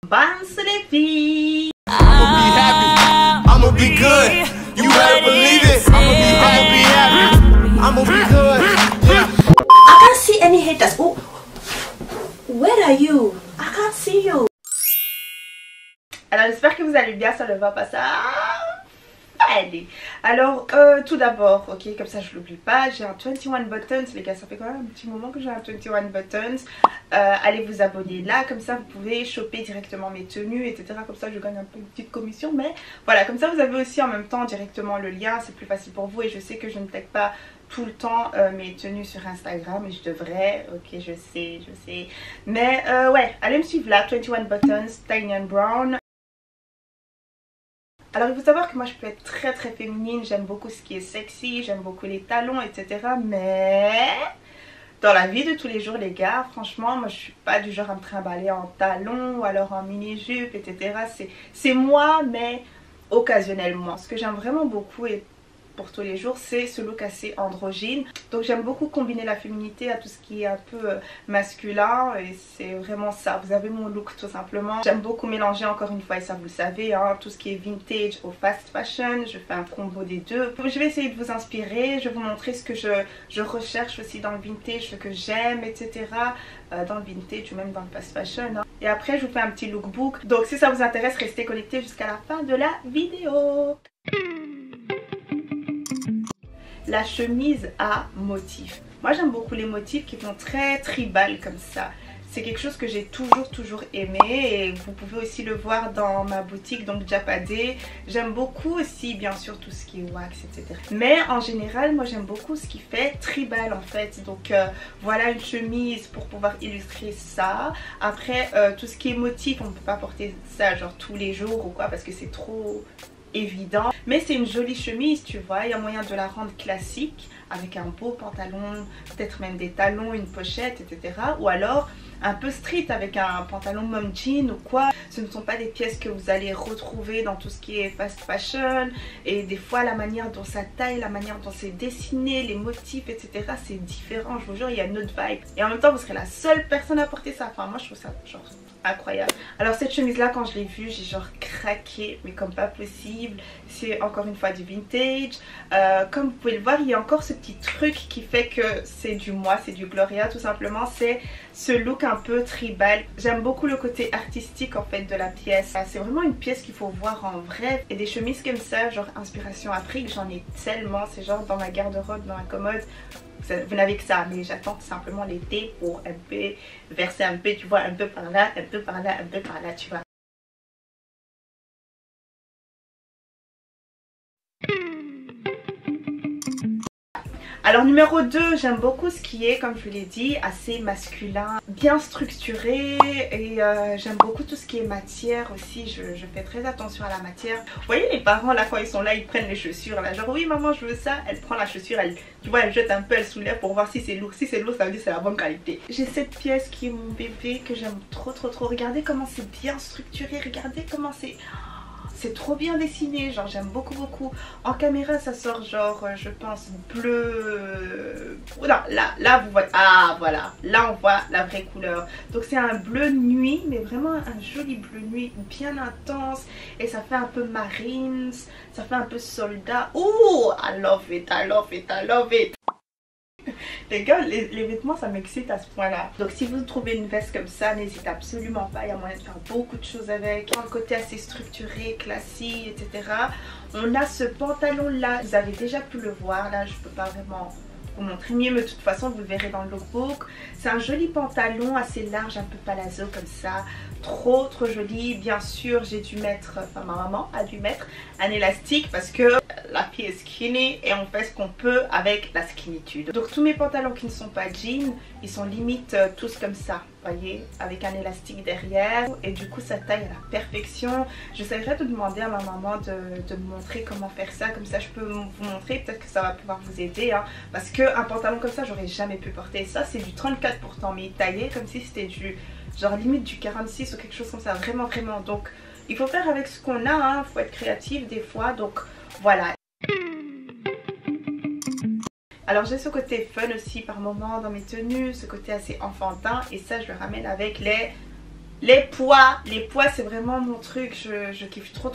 Bounce les filles. I'ma be happy, I'ma be good. You better believe it. I'ma be happy, I'ma be good. Yeah. I can't see any haters. Oh, where are you? I can't see you. Alors j'espère que vous allez bien, ça ne va pas ça. Allez. Alors tout d'abord, ok, comme ça je l'oublie pas, j'ai un 21 buttons les gars, ça fait quand même un petit moment que j'ai un 21 buttons. Allez vous abonner là, comme ça vous pouvez choper directement mes tenues, etc. Comme ça je gagne un peu une petite commission, mais voilà, comme ça vous avez aussi en même temps directement le lien, c'est plus facile pour vous. Et je sais que je ne tag pas tout le temps mes tenues sur Instagram et je devrais, ok, je sais, mais ouais, allez me suivre là, 21 buttons, Tiny and Brown. Alors il faut savoir que moi je peux être très féminine, j'aime beaucoup ce qui est sexy, j'aime beaucoup les talons, etc. Mais dans la vie de tous les jours les gars, franchement moi je suis pas du genre à me trimballer en talons ou alors en mini-jupe, etc. C'est moi, mais occasionnellement. Ce que j'aime vraiment beaucoup et pour tous les jours, c'est ce look assez androgyne. Donc j'aime beaucoup combiner la féminité à tout ce qui est un peu masculin, et c'est vraiment ça. Vous avez mon look tout simplement. J'aime beaucoup mélanger, encore une fois, et ça vous le savez, hein, tout ce qui est vintage au fast fashion. Je fais un combo des deux. Je vais essayer de vous inspirer, je vais vous montrer ce que je recherche aussi dans le vintage, ce que j'aime, etc. Dans le vintage ou même dans le fast fashion, hein. Et après je vous fais un petit lookbook. Donc si ça vous intéresse, restez connectés jusqu'à la fin de la vidéo. La chemise à motifs. Moi j'aime beaucoup les motifs qui font très tribal comme ça. C'est quelque chose que j'ai toujours aimé, et vous pouvez aussi le voir dans ma boutique, donc Japadé. J'aime beaucoup aussi bien sûr tout ce qui est wax, etc. Mais en général moi j'aime beaucoup ce qui fait tribal en fait. Donc voilà une chemise pour pouvoir illustrer ça. Après tout ce qui est motif, on ne peut pas porter ça genre tous les jours ou quoi, parce que c'est trop évident, mais c'est une jolie chemise, tu vois. Il y a moyen de la rendre classique avec un beau pantalon, peut-être même des talons, une pochette, etc. Ou alors un peu street avec un pantalon mom jean ou quoi. Ce ne sont pas des pièces que vous allez retrouver dans tout ce qui est fast fashion, et des fois la manière dont ça taille, la manière dont c'est dessiné, les motifs, etc. c'est différent, je vous jure, il y a une autre vibe, et en même temps vous serez la seule personne à porter ça. Enfin moi je trouve ça genre incroyable. Alors cette chemise là, quand je l'ai vue, j'ai genre craqué, mais comme pas possible. C'est encore une fois du vintage. Comme vous pouvez le voir, il y a encore ce petit truc qui fait que c'est du moi, c'est du Gloria tout simplement. C'est ce look un peu tribal. J'aime beaucoup le côté artistique en fait de la pièce. C'est vraiment une pièce qu'il faut voir en vrai. Et des chemises comme ça, genre inspiration Afrique, j'en ai tellement. C'est genre dans ma garde-robe, dans la commode. Vous n'avez que ça, mais j'attends tout simplement l'été pour un peu verser un peu, tu vois, un peu par là, un peu par là, un peu par là, tu vois. Alors numéro 2, j'aime beaucoup ce qui est, comme je vous l'ai dit, assez masculin, bien structuré, et j'aime beaucoup tout ce qui est matière aussi. Je fais très attention à la matière. Vous voyez les parents là, quand ils sont là, ils prennent les chaussures là, genre oui maman je veux ça, elle prend la chaussure, elle, tu vois, elle jette un peu, elle soulève pour voir si c'est lourd. Si c'est lourd, ça veut dire c'est la bonne qualité. J'ai cette pièce qui est mon bébé, que j'aime trop. Regardez comment c'est bien structuré, regardez comment c'est trop bien dessiné, genre j'aime beaucoup. En caméra ça sort genre je pense bleu. Non, là vous voyez, ah voilà, là on voit la vraie couleur. Donc c'est un bleu nuit, mais vraiment un joli bleu nuit bien intense, et ça fait un peu marines, ça fait un peu soldat. Oh, I love it. Les gars, les vêtements ça m'excite à ce point là. Donc si vous trouvez une veste comme ça, n'hésitez absolument pas, il y a moyen de faire beaucoup de choses avec. Dans le côté assez structuré, classique, etc. On a ce pantalon là, vous avez déjà pu le voir, là je peux pas vraiment vous montrer mieux, mais de toute façon vous le verrez dans le lookbook. C'est un joli pantalon assez large, un peu palazzo comme ça, trop joli. Bien sûr j'ai dû mettre, enfin ma maman a dû mettre un élastique parce que la fille est skinny et on fait ce qu'on peut avec la skinitude. Donc tous mes pantalons qui ne sont pas jeans, ils sont limite tous comme ça, voyez, avec un élastique derrière, et du coup ça taille à la perfection. J'essaierai de demander à ma maman de me montrer comment faire ça, comme ça je peux vous montrer, peut-être que ça va pouvoir vous aider, hein, parce qu'un pantalon comme ça j'aurais jamais pu porter. Ça c'est du 34 pourtant, mais taillé comme si c'était du genre limite du 46 ou quelque chose comme ça, vraiment. Donc il faut faire avec ce qu'on a, hein, faut être créatif des fois, donc voilà. Alors j'ai ce côté fun aussi par moment dans mes tenues, ce côté assez enfantin, et ça je le ramène avec les Les pois c'est vraiment mon truc, je kiffe trop,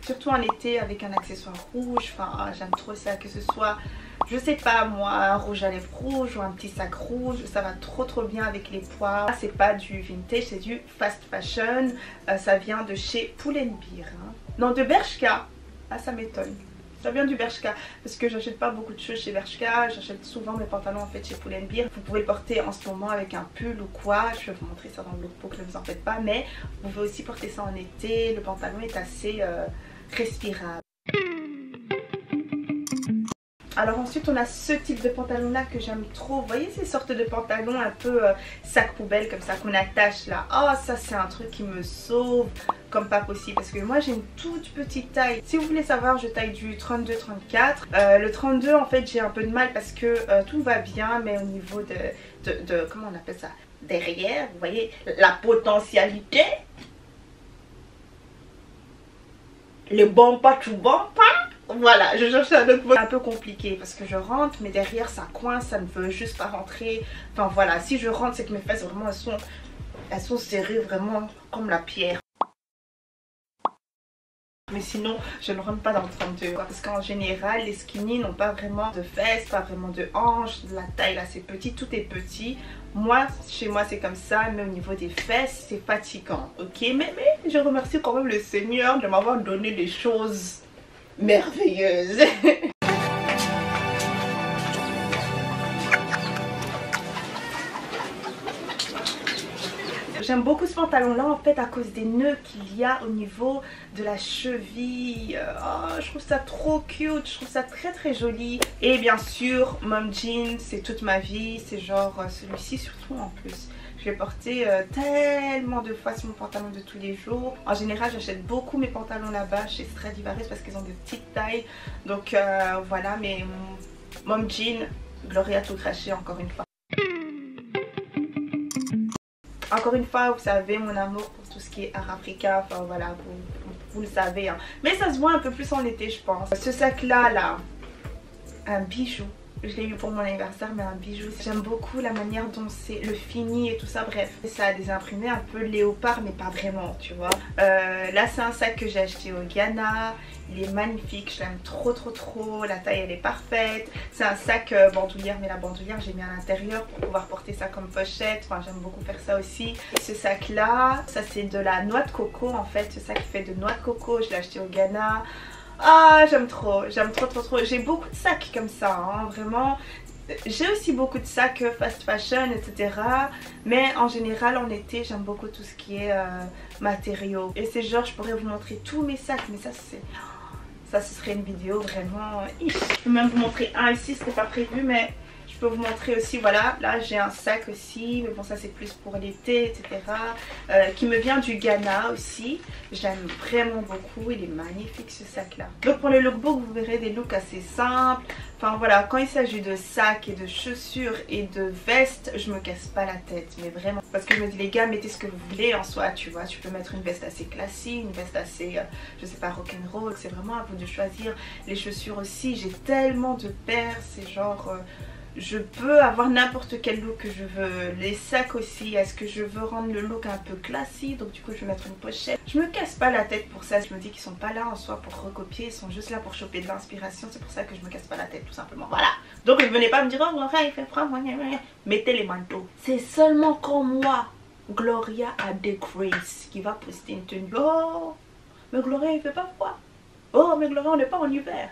surtout en été avec un accessoire rouge, enfin j'aime trop ça, que ce soit, je sais pas moi, un rouge à lèvres rouge ou un petit sac rouge, ça va trop bien avec les pois. C'est pas du vintage, c'est du fast fashion, ça vient de chez Pull&Bear, hein. Non, de Bershka, ah ça m'étonne. Ça vient du Bershka parce que j'achète pas beaucoup de choses chez Bershka. J'achète souvent mes pantalons en fait chez Pull&Bear. Vous pouvez le porter en ce moment avec un pull ou quoi. Je vais vous montrer ça dans le lookbook, ne vous en faites pas. Mais vous pouvez aussi porter ça en été. Le pantalon est assez respirable. Alors ensuite on a ce type de pantalon là que j'aime trop. Vous voyez ces sortes de pantalons un peu sac poubelle comme ça qu'on attache là. Oh ça c'est un truc qui me sauve comme pas possible parce que moi j'ai une toute petite taille. Si vous voulez savoir, je taille du 32-34. Le 32 en fait j'ai un peu de mal parce que tout va bien, mais au niveau de comment on appelle ça, derrière, vous voyez la potentialité, le bon pas tout bon pas. Voilà, je cherchais un autre mot. C'est un peu compliqué parce que je rentre mais derrière ça coince, ça ne veut juste pas rentrer. Enfin voilà, si je rentre c'est que mes fesses vraiment elles sont serrées vraiment comme la pierre. Mais sinon je ne rentre pas dans le 32 parce qu'en général les skinny n'ont pas vraiment de fesses, pas vraiment de hanches, la taille là c'est petit, tout est petit. Moi, chez moi c'est comme ça, mais au niveau des fesses c'est fatigant, ok, mais je remercie quand même le Seigneur de m'avoir donné des choses merveilleuse. J'aime beaucoup ce pantalon là en fait à cause des nœuds qu'il y a au niveau de la cheville. Oh, je trouve ça trop cute, je trouve ça très joli. Et bien sûr mom jean, c'est toute ma vie, c'est genre celui-ci surtout en plus. Je l'ai porté tellement de fois, c'est mon pantalon de tous les jours. En général j'achète beaucoup mes pantalons là-bas chez Stradivarius parce qu'ils ont des petites tailles. Donc voilà, mais mom jean, Gloria tout craché encore une fois. Encore une fois, vous savez mon amour pour tout ce qui est art africain, enfin voilà, vous le savez, hein. Mais ça se voit un peu plus en été je pense. Ce sac là, un bijou. Je l'ai eu pour mon anniversaire, mais un bijou. J'aime beaucoup la manière dont c'est le fini et tout ça, bref. Ça a des imprimés un peu léopard, mais pas vraiment, tu vois. Là, c'est un sac que j'ai acheté au Ghana. Il est magnifique, je l'aime trop. La taille, elle est parfaite. C'est un sac bandoulière, mais la bandoulière, j'ai mis à l'intérieur pour pouvoir porter ça comme pochette. Enfin, j'aime beaucoup faire ça aussi. Et ce sac-là, ça c'est de la noix de coco, en fait. Ce sac fait de noix de coco, je l'ai acheté au Ghana. Ah, j'aime trop, j'ai beaucoup de sacs comme ça, hein, vraiment. J'ai aussi beaucoup de sacs fast fashion, etc. Mais en général en été j'aime beaucoup tout ce qui est matériaux. Et c'est genre je pourrais vous montrer tous mes sacs, mais ça ce serait une vidéo vraiment... Je peux même vous montrer un ici, c'était pas prévu, mais... Je peux vous montrer aussi, voilà, là j'ai un sac aussi, mais bon ça c'est plus pour l'été, etc. Qui me vient du Ghana aussi. J'aime vraiment beaucoup, il est magnifique ce sac là. Donc pour le lookbook vous verrez des looks assez simples. Enfin voilà, quand il s'agit de sacs et de chaussures et de vestes, je me casse pas la tête, mais vraiment. Parce que je me dis les gars, mettez ce que vous voulez en soi, tu vois. Tu peux mettre une veste assez classique, une veste assez, je sais pas, rock'n'roll, c'est vraiment à vous de choisir. Les chaussures aussi, j'ai tellement de paires, c'est genre... je peux avoir n'importe quel look que je veux. Les sacs aussi, est-ce que je veux rendre le look un peu classique, donc du coup je vais mettre une pochette. Je me casse pas la tête pour ça, je me dis qu'ils sont pas là en soi pour recopier, ils sont juste là pour choper de l'inspiration. C'est pour ça que je me casse pas la tête tout simplement, voilà. Donc ne venez pas me dire oh Gloria il fait froid, mettez les manteaux. C'est seulement quand moi, Gloria a des Grace, qui va poster une tenue. Oh mais Gloria il fait pas froid. Oh mais Gloria on n'est pas en hiver.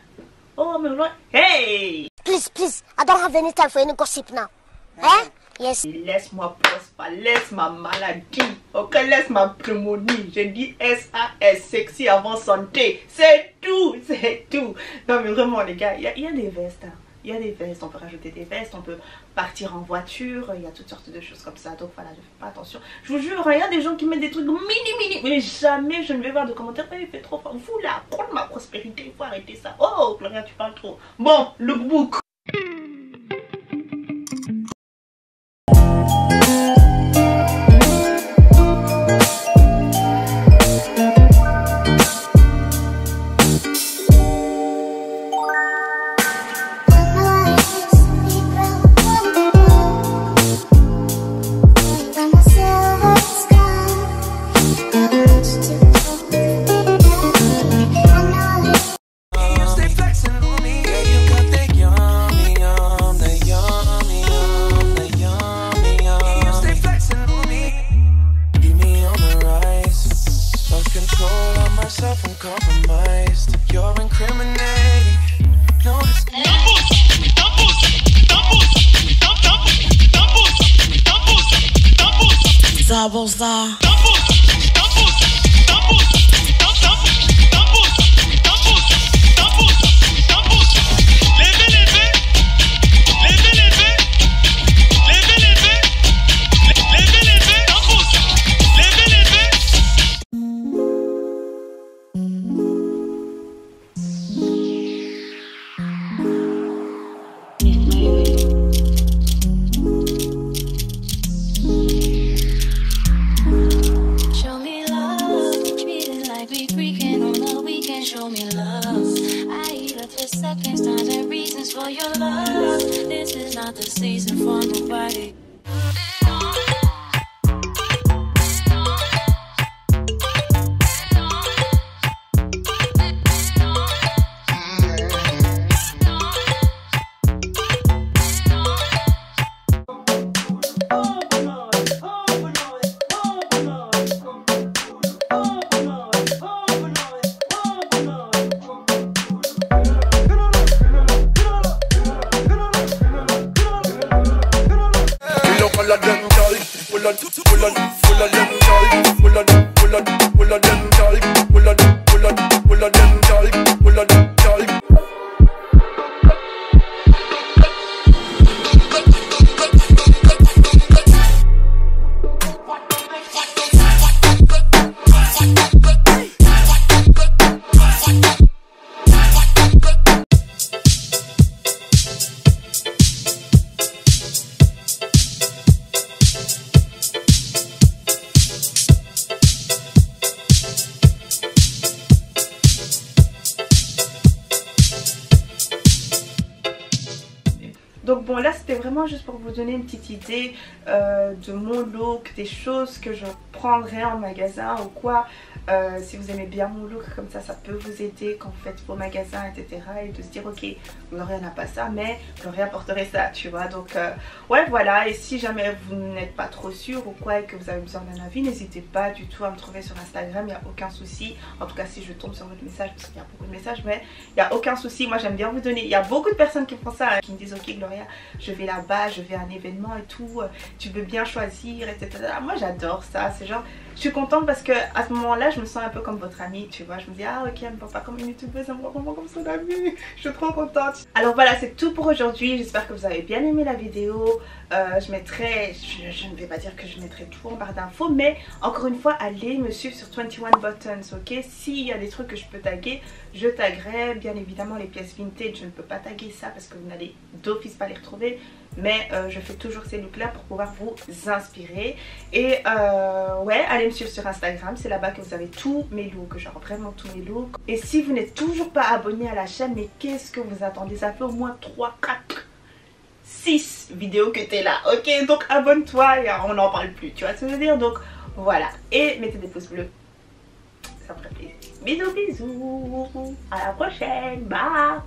Oh mais Gloria, hey! Please, I don't have any time for any gossip now. Eh? Yes. Laisse ma prosper, laisse ma maladie, ok, laisse ma pneumonie. J'ai dit SAS, sexy avant santé. C'est tout, c'est tout. Non mais vraiment les gars, il y a des vestes. Hein. Il y a des vestes, on peut rajouter des vestes, on peut partir en voiture, il y a toutes sortes de choses comme ça. Donc voilà, je fais pas attention. Je vous jure, il y a des gens qui mettent des trucs mini, mais jamais je ne vais voir de commentaires. Il fait trop fort. Vous là, prendre ma prospérité, il faut arrêter ça. Oh, Gloria, tu parles trop. Bon, lookbook. myself uncompromised. You're incriminating. Notice. Double star. Show me love. I eat up the seconds, times and reasons for your love. This is not the season for nobody. Donc bon, là c'était vraiment juste pour vous donner une petite idée de mon look, des choses que je prendrais en magasin ou quoi. Si vous aimez bien mon look, comme ça peut vous aider quand vous faites vos magasins, etc. Et de se dire ok, Gloria n'a pas ça, mais Gloria porterait ça, tu vois. Donc ouais, voilà. Et si jamais vous n'êtes pas trop sûr ou quoi et que vous avez besoin d'un avis, n'hésitez pas du tout à me trouver sur Instagram, il n'y a aucun souci. En tout cas si je tombe sur votre message, parce qu'il y a beaucoup de messages, mais il n'y a aucun souci. Moi j'aime bien vous donner, il y a beaucoup de personnes qui font ça, hein, qui me disent ok Gloria, je vais là-bas, je vais à un événement et tout, tu veux bien choisir, etc. Moi j'adore ça, c'est genre, je suis contente parce que à ce moment-là je me sens un peu comme votre amie, tu vois. Je me dis ah ok, elle me voit pas comme une youtubeuse, elle me voit vraiment comme son amie. Je suis trop contente. Alors voilà, c'est tout pour aujourd'hui. J'espère que vous avez bien aimé la vidéo. Je mettrai, je ne vais pas dire que je mettrai tout en barre d'infos, mais encore une fois allez me suivre sur 21 Buttons, ok. S'il y a des trucs que je peux taguer, je taguerai. Bien évidemment les pièces vintage, je ne peux pas taguer ça parce que vous n'allez d'office pas les retrouver, mais je fais toujours ces looks là pour pouvoir vous inspirer. Et ouais, allez me suivre sur Instagram, c'est là-bas que vous avez tous mes looks, genre vraiment tous mes looks. Et si vous n'êtes toujours pas abonné à la chaîne, mais qu'est-ce que vous attendez? Ça fait au moins 3, 4, 6 vidéos que t'es là, ok. Donc abonne-toi et on n'en parle plus, tu vois ce que je veux dire. Donc voilà, et mettez des pouces bleus, ça me ferait plaisir. Bisous bisous, à la prochaine, bye.